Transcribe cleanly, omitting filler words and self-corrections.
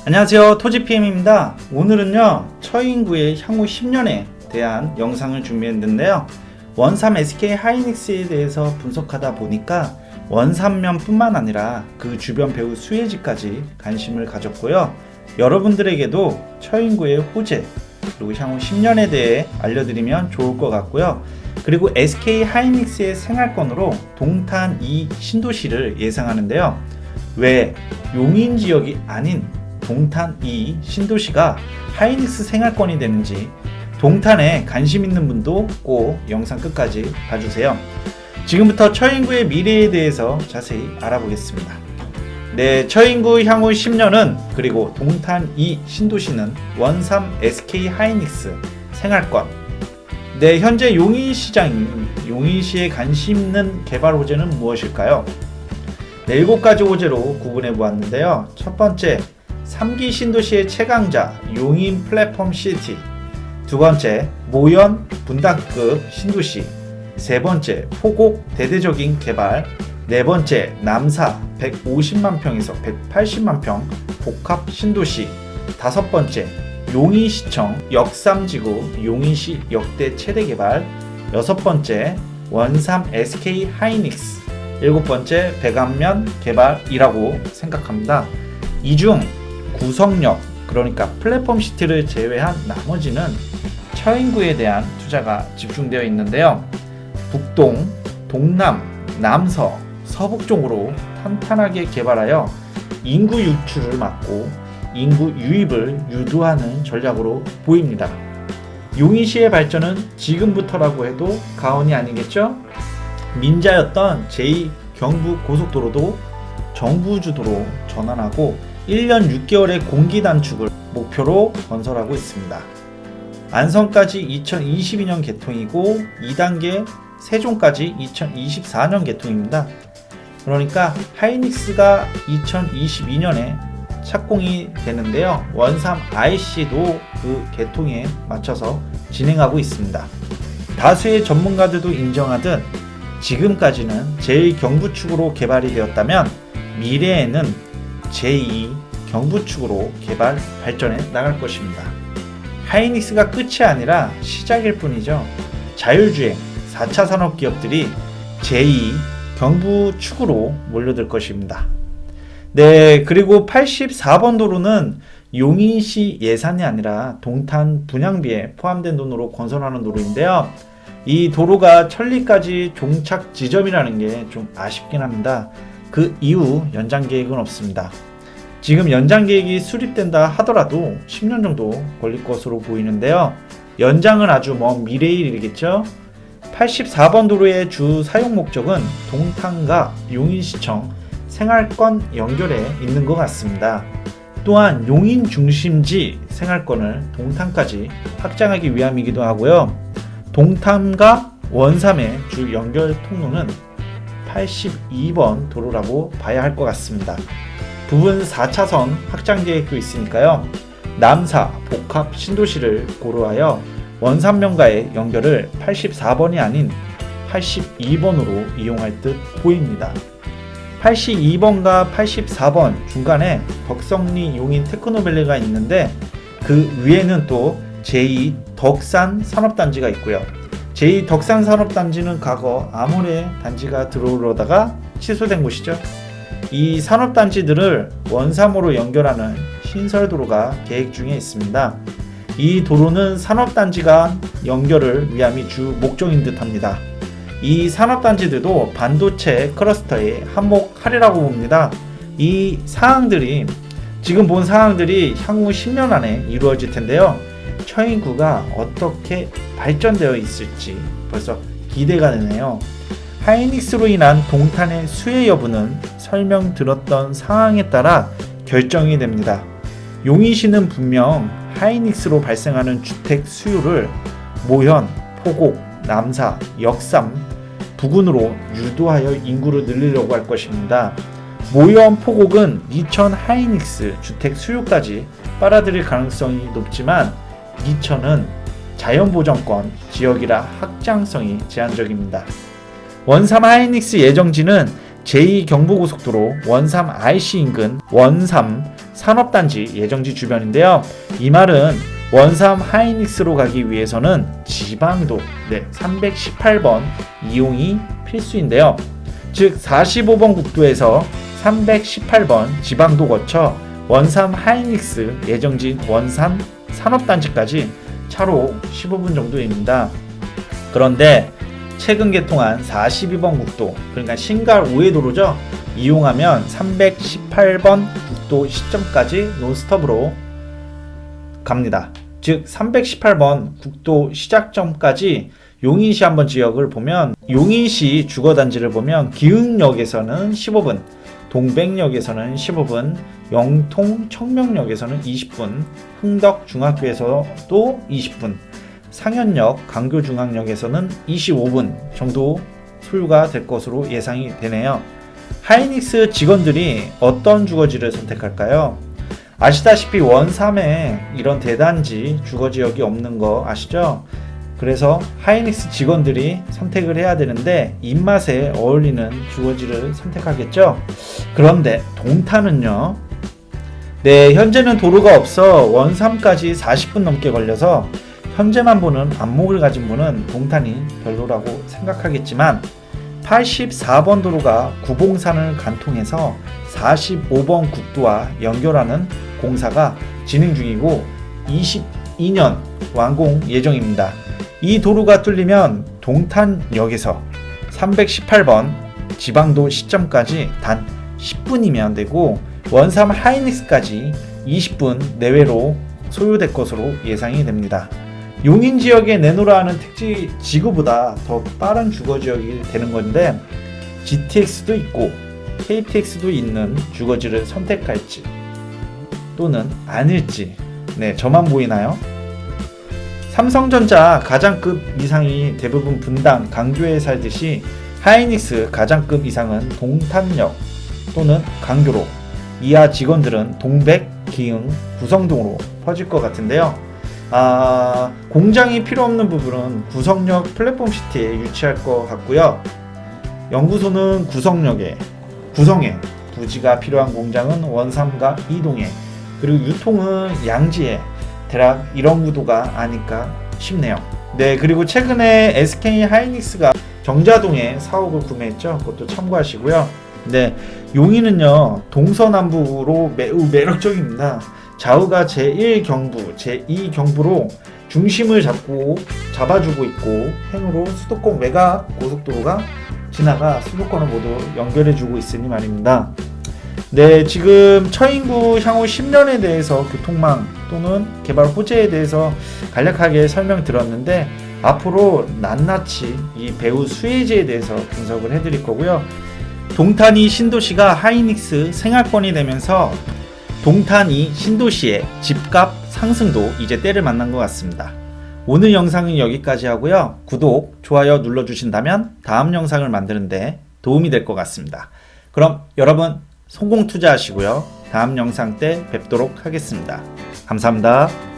안녕하세요, 토지PM입니다. 오늘은요, 처인구의 향후 10년에 대한 영상을 준비했는데요. 원삼 SK 하이닉스에 대해서 분석하다 보니까 원삼면 뿐만 아니라 그 주변 배후 수혜지까지 관심을 가졌고요. 여러분들에게도 처인구의 호재 그리고 향후 10년에 대해 알려드리면 좋을 것 같고요. 그리고 SK 하이닉스의 생활권으로 동탄 2 신도시를 예상하는데요. 왜 용인 지역이 아닌 동탄 2 신도시가 하이닉스 생활권이 되는지 동탄에 관심 있는 분도 꼭 영상 끝까지 봐주세요. 지금부터 처인구의 미래에 대해서 자세히 알아보겠습니다. 네, 처인구 향후 10년은 그리고 동탄 2 신도시는 원삼 SK 하이닉스 생활권. 네, 현재 용인시에 관심 있는 개발 호재는 무엇일까요? 네, 7가지 호재로 구분해 보았는데요. 첫 번째, 3기 신도시의 최강자 용인 플랫폼 시티. 두 번째, 모현 분당급 신도시. 세 번째, 포곡 대대적인 개발. 네 번째, 남사 150만 평에서 180만 평 복합 신도시. 다섯 번째, 용인시청 역삼지구 용인시 역대 최대 개발. 여섯 번째, 원삼 SK 하이닉스. 일곱 번째, 백안면 개발이라고 생각합니다. 이 중 구성역, 그러니까 플랫폼 시티를 제외한 나머지는 처인구에 대한 투자가 집중되어 있는데요. 북동, 동남, 남서, 서북 쪽으로 탄탄하게 개발하여 인구 유출을 막고 인구 유입을 유도하는 전략으로 보입니다. 용인시의 발전은 지금부터라고 해도 과언이 아니겠죠? 민자였던 제2 경부고속도로도 정부 주도로 전환하고 1년 6개월의 공기 단축을 목표로 건설하고 있습니다. 안성까지 2022년 개통이고 2단계 세종까지 2024년 개통입니다. 그러니까 하이닉스가 2022년에 착공이 되는데요. 원삼 IC도 그 개통에 맞춰서 진행하고 있습니다. 다수의 전문가들도 인정하듯 지금까지는 제1경부축으로 개발이 되었다면 미래에는 제2 경부축으로 개발 발전해 나갈 것입니다. 하이닉스가 끝이 아니라 시작일 뿐이죠. 자율주행 4차 산업기업들이 제2 경부축으로 몰려들 것입니다. 네, 그리고 84번 도로는 용인시 예산이 아니라 동탄 분양비에 포함된 돈으로 건설하는 도로인데요. 이 도로가 천리까지 종착 지점이라는 게 좀 아쉽긴 합니다. 그 이후 연장 계획은 없습니다. 지금 연장 계획이 수립된다 하더라도 10년 정도 걸릴 것으로 보이는데요. 연장은 아주 먼 미래의 일이겠죠. 84번 도로의 주 사용 목적은 동탄과 용인시청 생활권 연결에 있는 것 같습니다. 또한 용인 중심지 생활권을 동탄까지 확장하기 위함이기도 하고요. 동탄과 원삼의 주 연결 통로는 82번 도로라고 봐야 할 것 같습니다. 부분 4차선 확장 계획도 있으니까요. 남사 복합 신도시를 고려하여 원삼면과의 연결을 84번이 아닌 82번으로 이용할 듯 보입니다. 82번과 84번 중간에 덕성리 용인 테크노밸리가 있는데 그 위에는 또 제2 덕산 산업단지가 있고요. 제2 덕산 산업단지는 과거 아모레 단지가 들어오려다가 취소된 곳이죠. 이 산업단지들을 원삼으로 연결하는 신설도로가 계획 중에 있습니다. 이 도로는 산업단지 간 연결을 위함이 주 목적인 듯 합니다. 이 산업단지들도 반도체 클러스터에 한몫하리라고 봅니다. 이 사항들이 지금 본 사항들이 향후 10년 안에 이루어질 텐데요. 처인구가 어떻게 발전되어 있을지 벌써 기대가 되네요. 하이닉스로 인한 동탄의 수혜 여부는 설명 들었던 상황에 따라 결정이 됩니다. 용인시는 분명 하이닉스로 발생하는 주택 수요를 모현, 포곡, 남사, 역삼, 부근으로 유도하여 인구를 늘리려고 할 것입니다. 모현, 포곡은 이천 하이닉스 주택 수요까지 빨아들일 가능성이 높지만 이천은 자연보전권 지역이라 확장성이 제한적입니다. 원삼 하이닉스 예정지는 제2경부고속도로 원삼 IC 인근 원삼 산업단지 예정지 주변인데요. 이 말은 원삼 하이닉스로 가기 위해서는 지방도 318번 이용이 필수인데요. 즉 45번 국도에서 318번 지방도 거쳐 원삼 하이닉스 예정지 원삼 산업단지까지 차로 15분 정도입니다. 그런데 최근 개통한 42번 국도, 그러니까 신갈 우회도로죠. 이용하면 318번 국도 시점까지 논스톱으로 갑니다. 즉 318번 국도 시작점까지 용인시 한번 지역을 보면, 용인시 주거단지를 보면 기흥역에서는 15분, 동백역에서는 15분, 영통 청명역에서는 20분, 흥덕중학교에서도 20분, 상현역 강교중앙역에서는 25분 정도 소요가 될 것으로 예상이 되네요. 하이닉스 직원들이 어떤 주거지를 선택할까요? 아시다시피 원삼에 이런 대단지 주거지역이 없는 거 아시죠? 그래서 하이닉스 직원들이 선택을 해야 되는데 입맛에 어울리는 주거지를 선택하겠죠? 그런데 동탄은요? 네, 현재는 도로가 없어 원삼까지 40분 넘게 걸려서 현재만 보는 안목을 가진 분은 동탄이 별로라고 생각하겠지만 84번 도로가 구봉산을 간통해서 45번 국도와 연결하는 공사가 진행 중이고 22년 완공 예정입니다. 이 도로가 뚫리면 동탄역에서 318번 지방도 시점까지 단 10분이면 되고 원삼 하이닉스까지 20분 내외로 소요될 것으로 예상이 됩니다. 용인 지역에 내놓으라 하는 택지 지구보다 더 빠른 주거지역이 되는 건데 GTX도 있고 KTX도 있는 주거지를 선택할지 또는 아닐지, 네, 저만 보이나요? 삼성전자 가장급 이상이 대부분 분당, 강교에 살듯이 하이닉스 가장급 이상은 동탄역 또는 강교로, 이하 직원들은 동백, 기흥, 구성동으로 퍼질 것 같은데요. 공장이 필요 없는 부분은 구성역 플랫폼시티에 유치할 것 같고요. 연구소는 구성에, 부지가 필요한 공장은 원삼과 이동에, 그리고 유통은 양지에, 대략 이런 구도가 아닐까 싶네요. 네, 그리고 최근에 SK 하이닉스가 정자동에 사옥을 구매했죠. 그것도 참고하시고요. 네, 용인은요 동서남북으로 매우 매력적입니다. 좌우가 제1경부, 제2경부로 중심을 잡아주고 있고 행으로 수도권 외곽 고속도로가 지나가 수도권을 모두 연결해주고 있으니 말입니다. 네, 지금 처인구 향후 10년에 대해서 교통망 또는 개발 호재에 대해서 간략하게 설명드렸는데 앞으로 낱낱이 이 배후 수혜지에 대해서 분석을 해드릴 거고요. 동탄이 신도시가 하이닉스 생활권이 되면서 동탄이 신도시의 집값 상승도 이제 때를 만난 것 같습니다. 오늘 영상은 여기까지 하고요. 구독, 좋아요 눌러주신다면 다음 영상을 만드는데 도움이 될 것 같습니다. 그럼 여러분 성공 투자하시고요. 다음 영상 때 뵙도록 하겠습니다. 감사합니다.